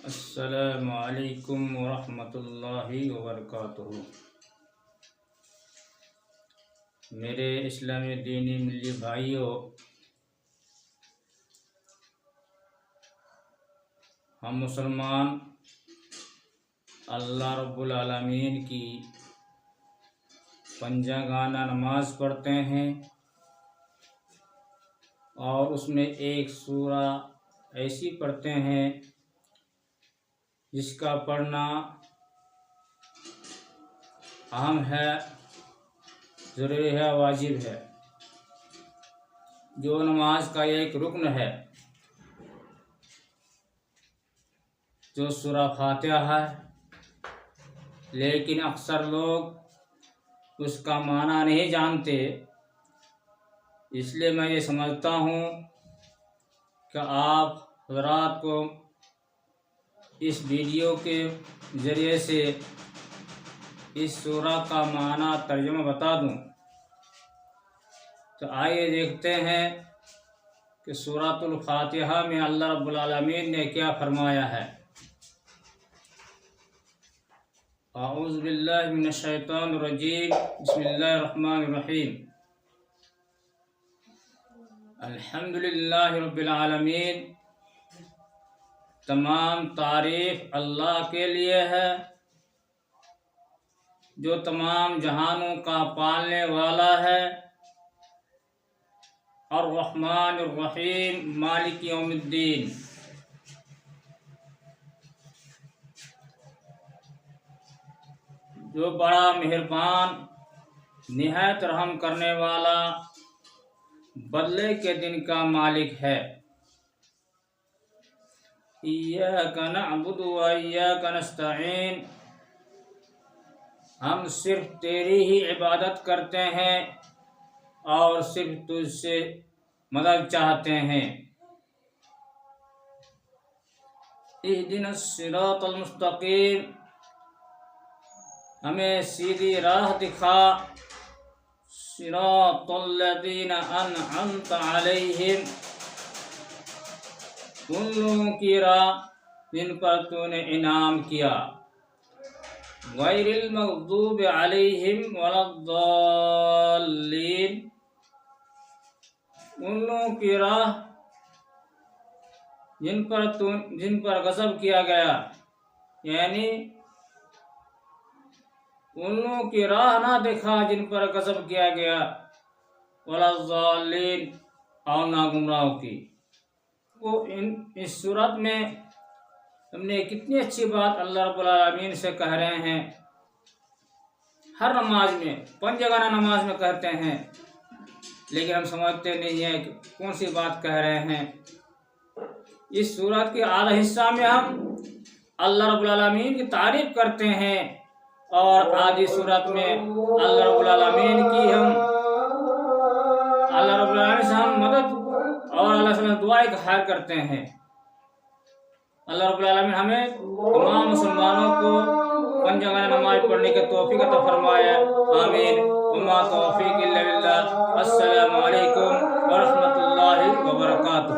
السلام علیکم ورحمۃ اللہ وبرکاتہ۔ میرے اسلامی دینی ملی بھائیوں، ہم مسلمان اللہ رب العالمین کی پنجگانہ نماز پڑھتے ہیں اور اس میں ایک سورہ ایسی پڑھتے ہیں جس کا پڑھنا اہم ہے، ضروری ہے، واجب ہے، جو نماز کا ایک رکن ہے، جو سورہ فاتحہ ہے۔ لیکن اکثر لوگ اس کا معنی نہیں جانتے، اس لیے میں یہ سمجھتا ہوں کہ آپ حضرات کو اس ویڈیو کے ذریعے سے اس سورہ کا معنی ترجمہ بتا دوں۔ تو آئیے دیکھتے ہیں کہ سورۃ الفاتحہ میں اللہ رب العالمین نے کیا فرمایا ہے۔ اعوذ باللہ من الشیطان الرجیم، بسم اللہ الرحمن الرحیم۔ الحمدللہ رب العالمین، تمام تعریف اللہ کے لیے ہے جو تمام جہانوں کا پالنے والا ہے، الرحمن الرحیم، مالک یوم الدین۔ جو بڑا مہربان، نہایت رحم کرنے والا، بدلے کے دن کا مالک ہے۔ ایاک نعبد و ایاک نستعین، ہم صرف تیری ہی عبادت کرتے ہیں اور صرف تجھ سے مدد چاہتے ہیں۔ اہدنا الصراط المستقیم، ہمیں سیدھی راہ دکھا، صراط الذین انعمت علیہم، ان لوگوں کی راہ جن پر تو نے انعام کیا، غیر المغضوب علیہم ولا الضالین، ان لوگوں کی راہ جن پر غضب کیا گیا، یعنی ان لوگوں کی راہ نہ دکھا جن پر غضب کیا گیا، ولا الضالین، اور نہ گمراہوں کی۔ اس صورت میں ہم نے کتنی اچھی بات اللہ رب العالمین سے کہہ رہے ہیں۔ ہر نماز میں، پنجگانہ نماز میں کہتے ہیں، لیکن ہم سمجھتے نہیں ہیں کہ کون سی بات کہہ رہے ہیں۔ اس صورت کے آدھا حصہ میں ہم اللہ رب العالمین کی تعریف کرتے ہیں اور آدھی صورت میں اللہ رب العالمین سے ہم مدد اور اللہ سے دعائیں خیر کرتے ہیں۔ اللہ رب العالمین ہمیں تمام مسلمانوں کو پنجگانہ نماز پڑھنے کی توفیق عطا فرمائے، آمین۔ وما توفیق الا باللہ۔ السلام علیکم ورحمۃ اللہ وبرکاتہ۔